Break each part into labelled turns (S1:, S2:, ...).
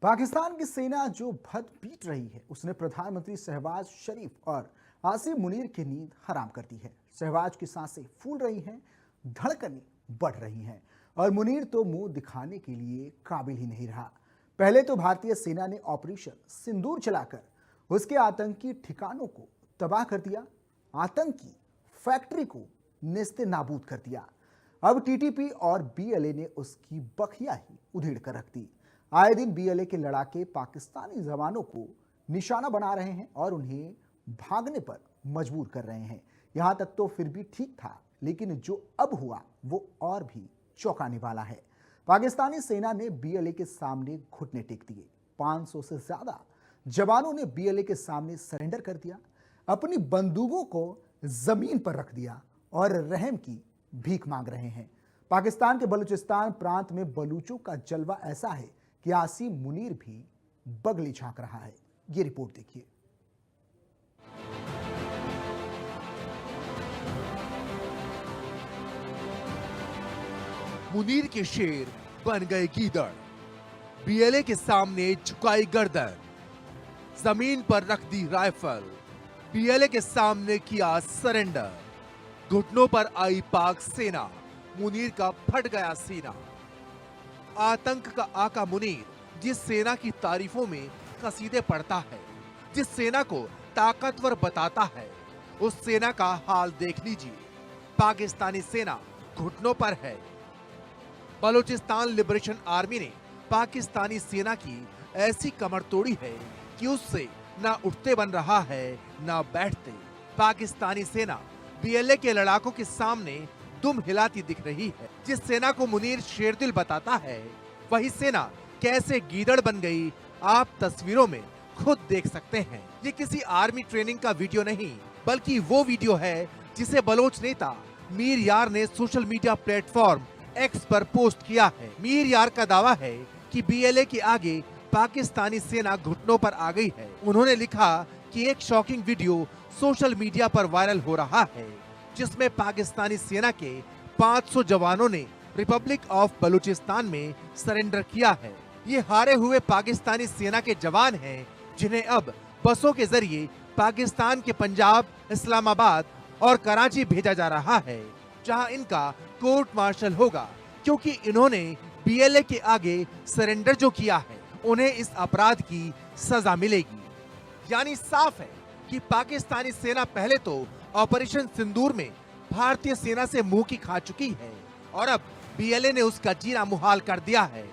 S1: पाकिस्तान की सेना जो भद पीट रही है उसने प्रधानमंत्री शहबाज शरीफ और आसिम मुनीर की नींद हराम कर दी है। शहबाज की सांसें फूल रही हैं, धड़कनें बढ़ रही हैं और मुनीर तो मुंह दिखाने के लिए काबिल ही नहीं रहा। पहले तो भारतीय सेना ने ऑपरेशन सिंदूर चलाकर उसके आतंकी ठिकानों को तबाह कर दिया, आतंकी फैक्ट्री को नेस्ते नाबूद कर दिया। अब टीटीपी और बीएलए ने उसकी बखिया ही उधेड़ कर रख दी। आए दिन बीएलए के लड़ाके पाकिस्तानी जवानों को निशाना बना रहे हैं और उन्हें भागने पर मजबूर कर रहे हैं। यहां तक तो फिर भी ठीक था, लेकिन जो अब हुआ वो और भी चौंकाने वाला है। पाकिस्तानी सेना ने बीएलए के सामने घुटने टेक दिए। 500 से ज्यादा जवानों ने बीएलए के सामने सरेंडर कर दिया, अपनी बंदूकों को जमीन पर रख दिया और रहम की भीख मांग रहे हैं। पाकिस्तान के बलूचिस्तान प्रांत में बलूचों का जलवा ऐसा है कि आसिम मुनीर भी बगली झांक रहा है। ये रिपोर्ट देखिए।
S2: मुनीर के शेर बन गए गीदड़, बीएलए के सामने झुकाई गर्दन, जमीन पर रख दी राइफल, बीएलए के सामने किया सरेंडर। घुटनों पर आई पाक सेना, मुनीर का फट गया सीना। आतंक का आका मुनीर जिस सेना की तारीफों में कसीदे पढ़ता है, जिस सेना को ताकतवर बताता है, उस सेना का हाल देख लीजिए। पाकिस्तानी सेना घुटनों पर है। बलूचिस्तान लिबरेशन आर्मी ने पाकिस्तानी सेना की ऐसी कमर तोड़ी है कि उससे ना उठते बन रहा है ना बैठते। पाकिस्तानी सेना बीएलए के लड़ाकों के सामने दुम हिलाती दिख रही है। जिस सेना को मुनीर शेरदिल बताता है, वही सेना कैसे गीदड़ बन गई, आप तस्वीरों में खुद देख सकते हैं। ये किसी आर्मी ट्रेनिंग का वीडियो नहीं, बल्कि वो वीडियो है जिसे बलोच नेता मीर यार ने सोशल मीडिया प्लेटफॉर्म एक्स पर पोस्ट किया है। मीर यार का दावा है कि बीएलए के आगे पाकिस्तानी सेना घुटनों पर आ गई है। उन्होंने लिखा कि एक शॉकिंग वीडियो सोशल मीडिया पर वायरल हो रहा है, जिसमें पाकिस्तानी सेना के 500 जवानों ने रिपब्लिक ऑफ बलूचिस्तान में सरेंडर किया है। ये हारे हुए पाकिस्तानी सेना के जवान हैं, जिन्हें अब बसों के जरिए पाकिस्तान के पंजाब, इस्लामाबाद और कराची भेजा जा रहा है, जहां इनका कोर्ट मार्शल होगा, क्योंकि इन्होंने बीएलए के आगे सरेंडर जो किया है, उन्हें इस अपराध की सजा मिलेगी। यानी साफ है कि पाकिस्तानी सेना पहले तो ऑपरेशन सिंदूर में भारतीय सेना से मुंह की खा चुकी है और अब बीएलए ने उसका जीना मुहाल कर दिया है।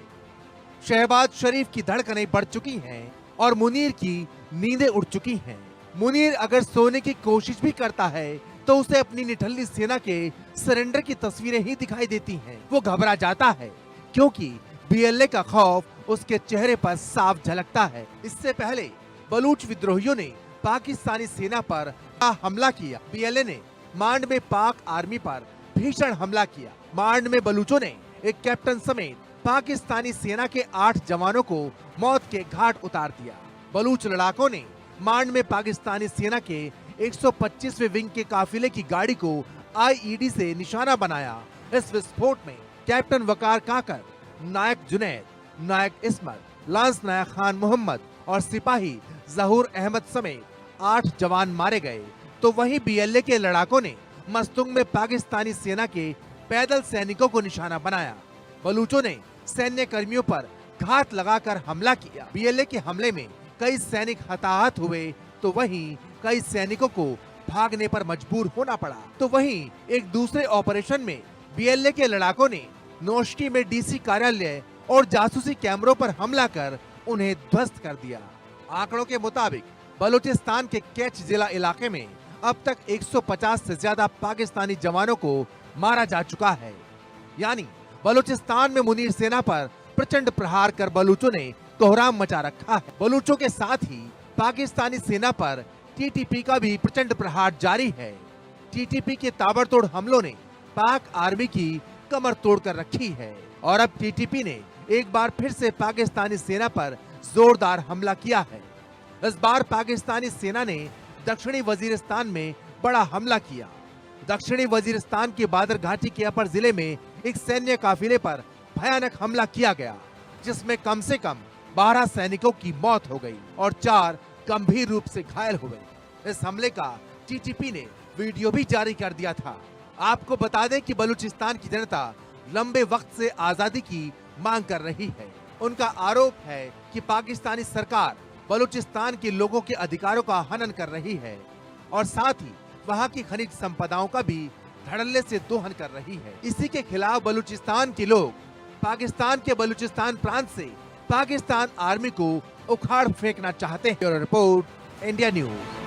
S2: शहबाज शरीफ की धड़कनें बढ़ चुकी हैं और मुनीर की नींदें उड़ चुकी हैं। मुनीर अगर सोने की कोशिश भी करता है तो उसे अपनी निठल्ली सेना के सरेंडर की तस्वीरें ही दिखाई देती हैं। वो घबरा जाता है क्योंकि बीएलए का खौफ उसके चेहरे पर साफ झलकता है। इससे पहले बलूच विद्रोहियों ने पाकिस्तानी सेना पर हमला किया। बीएलए ने मांड में पाक आर्मी पर भीषण हमला किया। मांड में बलूचों ने एक कैप्टन समेत पाकिस्तानी सेना के 8 जवानों को मौत के घाट उतार दिया। बलूच लड़ाकों ने मांड में पाकिस्तानी सेना के 125वें विंग के काफिले की गाड़ी को आईईडी से निशाना बनाया। इस विस्फोट में कैप्टन वकार काकर, नायक जुनैद, नायक इस्मत, लांस नायक खान मोहम्मद और सिपाही जहूर अहमद समेत 8 जवान मारे गए। तो वहीं बीएलए के लड़ाकों ने मस्तुंग में पाकिस्तानी सेना के पैदल सैनिकों को निशाना बनाया। बलूचों ने सैन्य कर्मियों पर घात लगाकर हमला किया। बीएलए के हमले में कई सैनिक हताहत हुए, तो वहीं कई सैनिकों को भागने पर मजबूर होना पड़ा। तो वहीं एक दूसरे ऑपरेशन में बीएलए के लड़ाकों ने नौशकी में डीसी कार्यालय और जासूसी कैमरों पर हमला कर उन्हें ध्वस्त कर दिया। आंकड़ों के मुताबिक बलूचिस्तान के कैच जिला इलाके में अब तक 150 से ज्यादा पाकिस्तानी जवानों को मारा जा चुका है। यानी बलूचिस्तान में मुनीर सेना पर प्रचंड प्रहार कर बलूचों ने कोहराम मचा रखा है। बलूचों के साथ ही पाकिस्तानी सेना पर टीटीपी का भी प्रचंड प्रहार जारी है। टीटीपी के ताबड़तोड़ हमलों ने पाक आर्मी की कमर तोड़ कर रखी है और अब टीटीपी ने एक बार फिर से पाकिस्तानी सेना पर जोरदार हमला किया है। इस बार पाकिस्तानी सेना ने दक्षिणी वजीरिस्तान में बड़ा हमला किया। दक्षिणी वजीरिस्तान के बादर घाटी के अपर जिले में एक सैन्य काफिले पर भयानक हमला किया गया, जिसमें कम से कम 12 सैनिकों की मौत हो गई और 4 गंभीर रूप से घायल हो गए। इस हमले का टीटीपी ने वीडियो भी जारी कर दिया था। आपको बता दें कि बलूचिस्तान की जनता लंबे वक्त से आजादी की मांग कर रही है। उनका आरोप है कि पाकिस्तानी सरकार बलूचिस्तान के लोगों के अधिकारों का हनन कर रही है और साथ ही वहां की खनिज संपदाओं का भी धड़ल्ले से दोहन कर रही है। इसी के खिलाफ बलूचिस्तान के लोग पाकिस्तान के बलूचिस्तान प्रांत से पाकिस्तान आर्मी को उखाड़ फेंकना चाहते हैं। Report, India news.